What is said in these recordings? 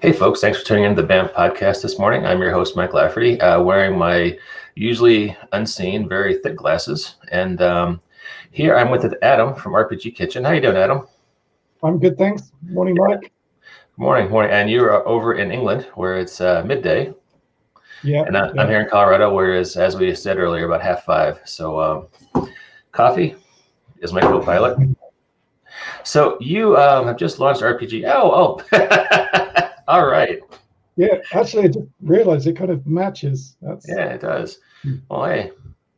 Hey, folks, thanks for tuning in to the BAMF podcast this morning. I'm your host, Mike Lafferty, wearing my usually unseen, very thick glasses. And here I'm with Adam from RPG Kitchen. How you doing, Adam? I'm good, thanks. Morning, Mike. Good morning, morning. And you're over in England, where it's midday. Yeah. And I'm here in Colorado, where it's, as we said earlier, about 5:30. So coffee is my co-pilot. So you have just launched RPG. Oh. All right. Yeah, actually, I just realized it kind of matches. Yeah, it does. Well, hey,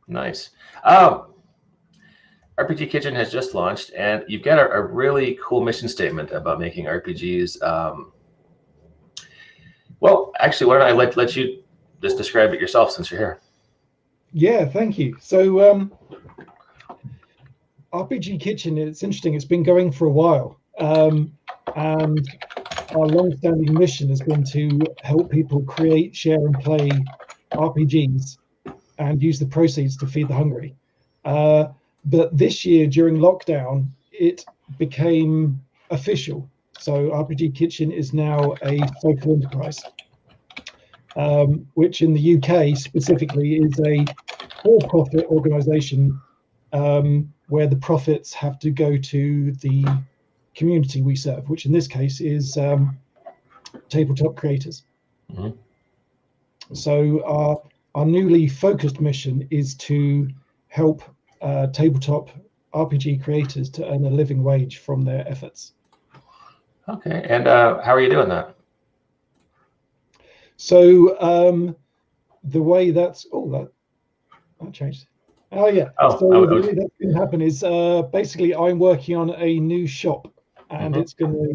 nice. RPG Kitchen has just launched, and you've got a really cool mission statement about making RPGs. Well, actually, why don't I let you just describe it yourself since you're here? Yeah, thank you. So RPG Kitchen, it's interesting. It's been going for a while, and our long-standing mission has been to help people create, share, and play RPGs and use the proceeds to feed the hungry. But this year, during lockdown, it became official. So RPG Kitchen is now a social enterprise, which in the UK specifically is a for-profit organisation where the profits have to go to the community we serve, which in this case is tabletop creators. Mm-hmm. So our newly focused mission is to help tabletop RPG creators to earn a living wage from their efforts. Okay, and how are you doing that? So the way that changed. Oh yeah. So the way that's going to happen is basically I'm working on a new shop, and it's going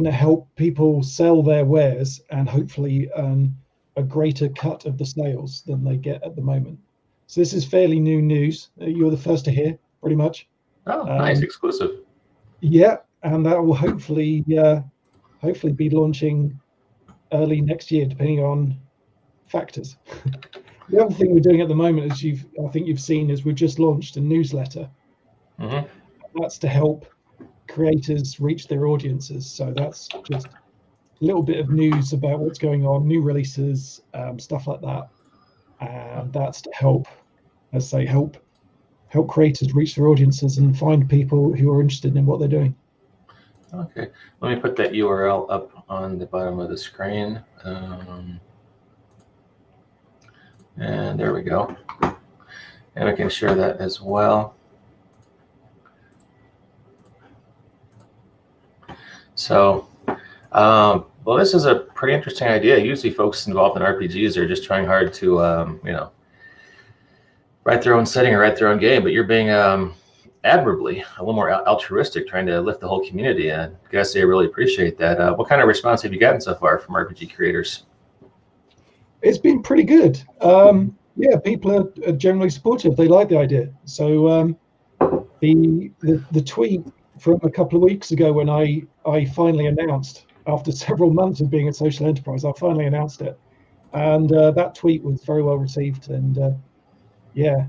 to help people sell their wares and hopefully earn a greater cut of the sales than they get at the moment. So this is fairly new news. You're the first to hear, pretty much. Oh, nice, exclusive. Yeah, and that will hopefully be launching early next year, depending on factors. The other thing we're doing at the moment, as I think you've seen, is we've just launched a newsletter. Mm-hmm. That's to help creators reach their audiences. So that's just a little bit of news about what's going on, new releases, stuff like that. And that's to help, as I say, help creators reach their audiences and find people who are interested in what they're doing. Okay, let me put that URL up on the bottom of the screen. And there we go. And I can share that as well. So, well, this is a pretty interesting idea. Usually folks involved in RPGs are just trying hard to, write their own setting or write their own game, but you're being admirably a little more altruistic, trying to lift the whole community. And I gotta say, I really appreciate that. What kind of response have you gotten so far from RPG creators? It's been pretty good. Yeah, people are generally supportive. They like the idea. So the tweet from a couple of weeks ago when I finally announced, after several months of being a social enterprise, I finally announced it, and that tweet was very well received, and yeah,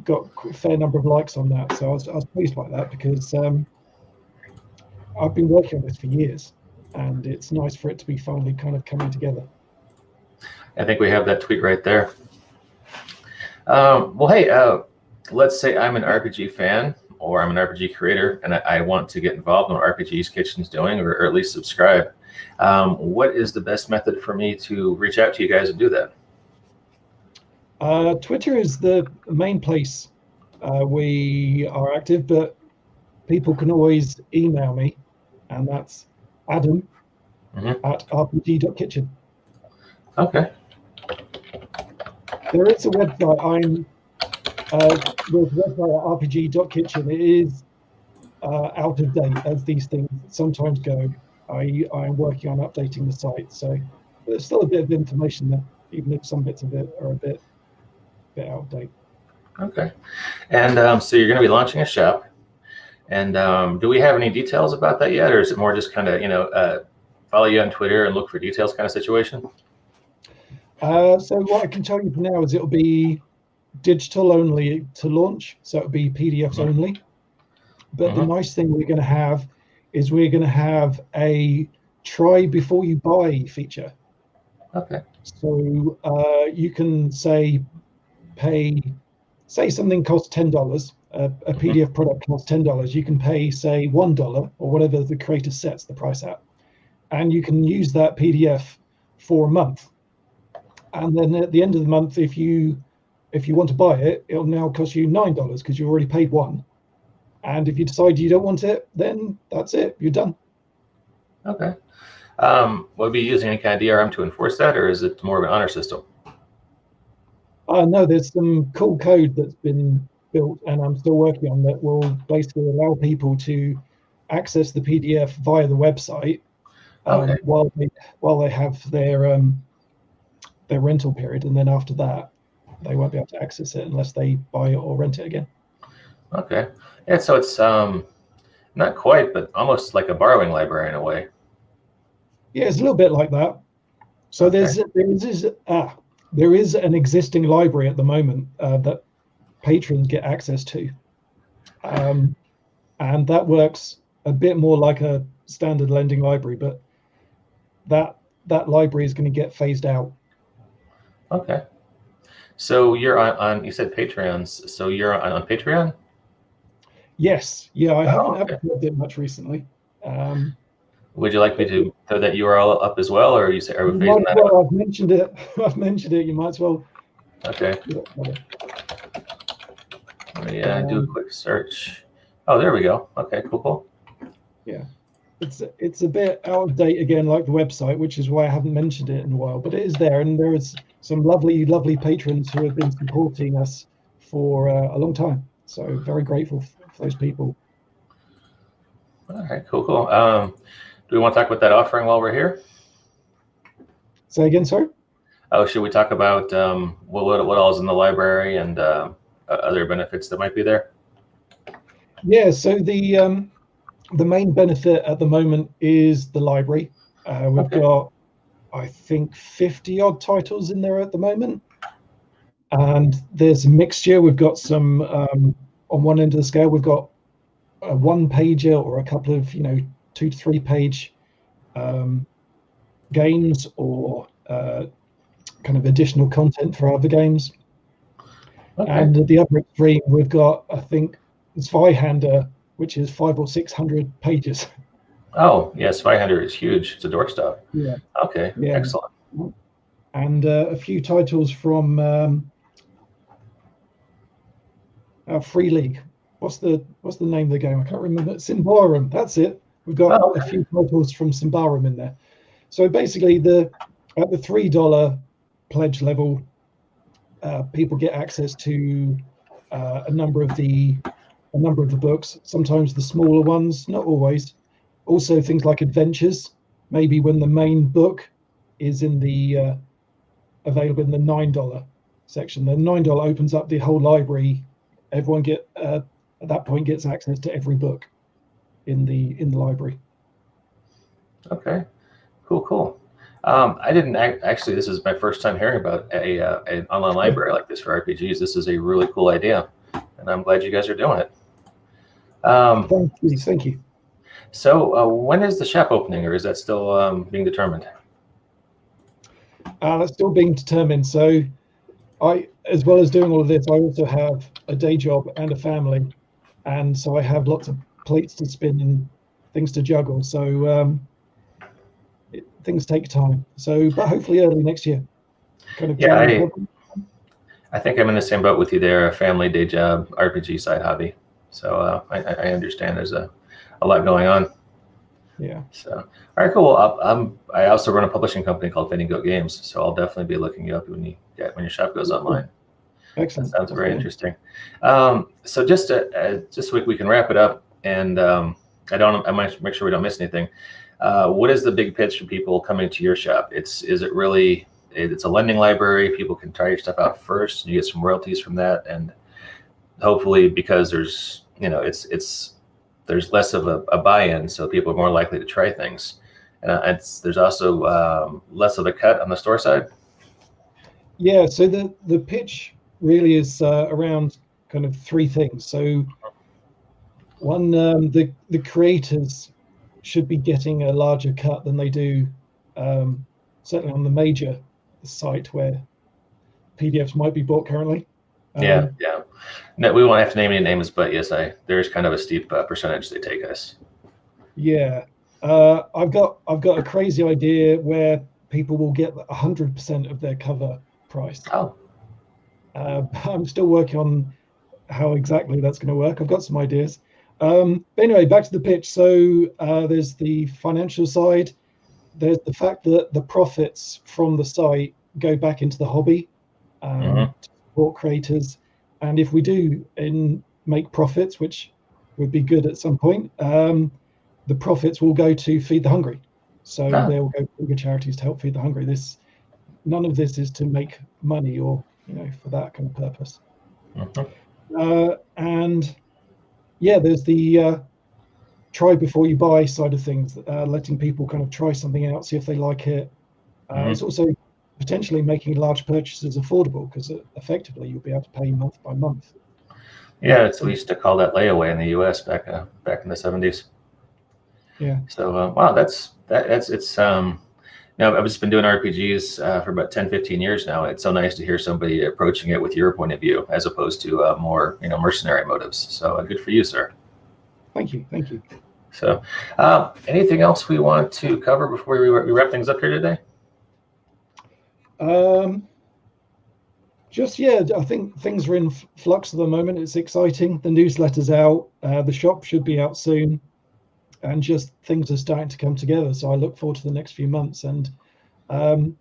got a fair number of likes on that. So I was pleased by that, because I've been working on this for years, and it's nice for it to be finally kind of coming together. I think we have that tweet right there. Well, hey, let's say I'm an RPG fan, or I'm an RPG creator, and I want to get involved in what RPG's Kitchen's doing, or at least subscribe. What is the best method for me to reach out to you guys and do that? Twitter is the main place we are active, but people can always email me, and that's Adam at rpg.kitchen. Okay. There is a website. The website at rpg.kitchen. It is out of date, as these things sometimes go. I'm working on updating the site, so there's still a bit of information there, even if some bits of it are a bit out of date. Okay. And so you're going to be launching a shop, and do we have any details about that yet, or is it more just kind of follow you on Twitter and look for details kind of situation? So what I can tell you for now is it'll be digital only to launch, so it'll be PDFs only. But the nice thing we're going to have is we're going to have a try before you buy feature. Okay. So you can say something costs $10. A PDF product costs $10. You can pay, say, $1 or whatever the creator sets the price at, and you can use that PDF for a month. And then at the end of the month, if you want to buy it, it'll now cost you $9 because you already paid $1. And if you decide you don't want it, then that's it. You're done. Okay. Will we be using any kind of DRM to enforce that, or is it more of an honor system? No, there's some cool code that's been built, and I'm still working on, that will basically allow people to access the PDF via the website Okay. while they have their rental period, and then after that, they won't be able to access it unless they buy it or rent it again. Okay. Yeah. So it's not quite, but almost like a borrowing library in a way. Yeah, it's a little bit like that. So Okay. there is an existing library at the moment that patrons get access to, and that works a bit more like a standard lending library, but that library is going to get phased out. Okay. So you're on you said Patreons. So you're on Patreon? Yes. Yeah, I haven't okay. advertised it much recently. Would you like me to throw that URL up as well, or are we phasing that well, out? I've mentioned it. I've mentioned it. You might as well. Okay. Yeah. Let me do a quick search. Oh, there we go. Okay, cool. Yeah. It's a bit out of date again, like the website, which is why I haven't mentioned it in a while. But it is there, and there is some lovely patrons who have been supporting us for a long time. So very grateful for those people. All right, cool. Do we want to talk about that offering while we're here? Say again, sorry? Oh, should we talk about what all is in the library and other benefits that might be there? Yeah. So the main benefit at the moment is the library. We've got, I think, 50 odd titles in there at the moment, and there's a mixture. We've got some on one end of the scale. We've got a one pager or a couple of 2 to 3 page games, or kind of additional content for other games. And at the other extreme, we've got, I think, Zweihander, which is 500 or 600 pages. Oh, yes, 500 is huge. It's a doorstop. Yeah. Okay. Yeah. Excellent. And a few titles from Free League. What's the name of the game? I can't remember. Symbaroum. That's it. We've got a few titles from Symbaroum in there. So basically, at the $3 pledge level, people get access to a number of the books. Sometimes the smaller ones, not always. Also things like adventures. Maybe when the main book is in the available in the $9 section. The $9 opens up the whole library. Everyone at that point gets access to every book in the library. Okay, cool. I didn't actually. This is my first time hearing about an online library like this for RPGs. This is a really cool idea, and I'm glad you guys are doing it. Thank you. So, when is the shop opening, or is that still being determined? That's still being determined. So, as well as doing all of this, I also have a day job and a family, and so I have lots of plates to spin and things to juggle. So things take time. So, but hopefully early next year. Yeah, I think I'm in the same boat with you there. A family, day job, RPG side hobby. So I understand there's a lot going on. Yeah. So, all right, cool. I also run a publishing company called Fading Goat Games, so I'll definitely be looking you up when your shop goes online. Excellent. That sounds very interesting. So just so we can wrap it up, and I might make sure we don't miss anything. What is the big pitch for people coming to your shop? It's a lending library. People can try your stuff out first, and you get some royalties from that, and hopefully, because there's there's less of a buy-in, so people are more likely to try things. And there's also less of a cut on the store side. Yeah. So the pitch really is around kind of 3 things. So one, the creators should be getting a larger cut than they do, certainly on the major site where PDFs might be bought currently. Yeah. No, we won't have to name any names, but yes, there's kind of a steep percentage they take us. Yeah, I've got a crazy idea where people will get 100% of their cover price. Oh. I'm still working on how exactly that's going to work. I've got some ideas. But anyway, back to the pitch. So there's the financial side. There's the fact that the profits from the site go back into the hobby to support creators. And if we do make profits, which would be good at some point, the profits will go to Feed the Hungry. So they will go to bigger charities to help feed the hungry. None of this is to make money or for that kind of purpose. And yeah, there's the try before you buy side of things, letting people kind of try something out, see if they like it. It's also potentially making large purchases affordable, because effectively you'll be able to pay month by month. Yeah, we used to call that layaway in the U.S. back in the 70s. Yeah. So wow, it's now I've just been doing RPGs for about 10, 15 years now. It's so nice to hear somebody approaching it with your point of view as opposed to more mercenary motives. So good for you, sir. Thank you. So anything else we want to cover before we wrap things up here today? I think things are in flux at the moment. It's exciting. The newsletter's out. The shop should be out soon. And just things are starting to come together. So I look forward to the next few months. And the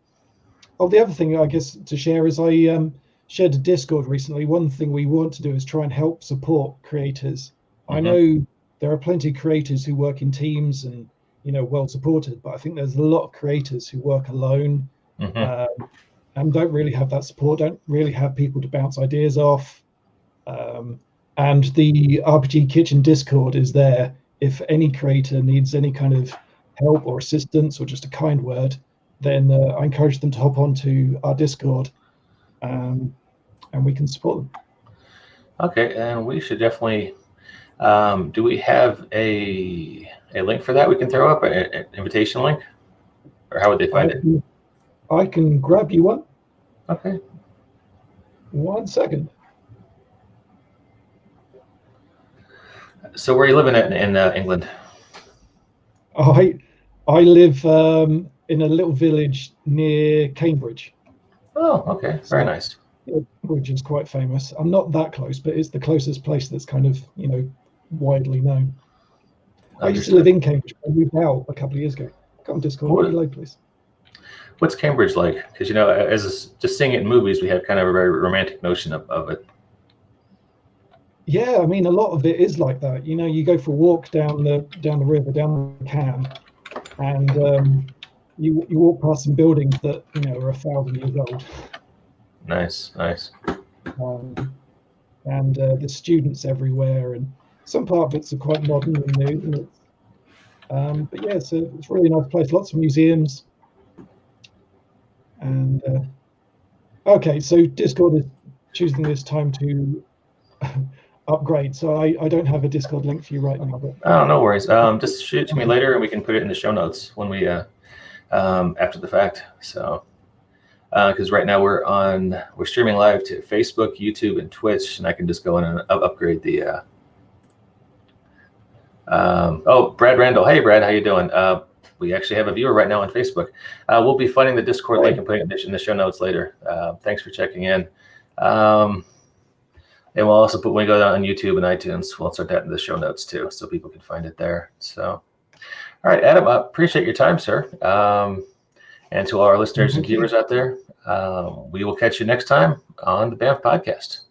other thing I guess to share is I shared a Discord recently. One thing we want to do is try and help support creators. I know there are plenty of creators who work in teams and well supported, but I think there's a lot of creators who work alone and don't really have that support, don't really have people to bounce ideas off. And the RPG Kitchen Discord is there. If any creator needs any kind of help or assistance or just a kind word, then I encourage them to hop onto our Discord and we can support them. Okay, and we should definitely, do we have a link for that we can throw up, an invitation link? Or how would they find it? I can grab you one. Okay. 1 second. So where are you living in England? I live in a little village near Cambridge. Oh, okay. Very nice. Cambridge is quite famous. I'm not that close, but it's the closest place that's kind of, widely known. I used to live in Cambridge. I moved out a couple of years ago. Come on Discord, below, please. What's Cambridge like? Because, as just seeing it in movies, we have kind of a very romantic notion of it. Yeah, I mean, a lot of it is like that. You go for a walk down the river, down the Cam, and you walk past some buildings that are 1,000 years old. Nice. And there's students everywhere, and some part of it's quite modern and new. And but yeah, it's a really nice place. Lots of museums. And okay, so Discord is choosing this time to upgrade, so I don't have a Discord link for you right now. But oh, no worries. Just shoot it to me later, and we can put it in the show notes when we after the fact. So because right now we're streaming live to Facebook, YouTube, and Twitch, and I can just go in and upgrade the. Brad Randall. Hey, Brad, how you doing? We actually have a viewer right now on Facebook. We'll be finding the Discord link and putting it in the show notes later. Thanks for checking in. And we'll also when we go down on YouTube and iTunes, we'll insert that in the show notes too, so people can find it there. So, all right, Adam, I appreciate your time, sir. And to all our listeners and viewers out there, we will catch you next time on the BAMF podcast.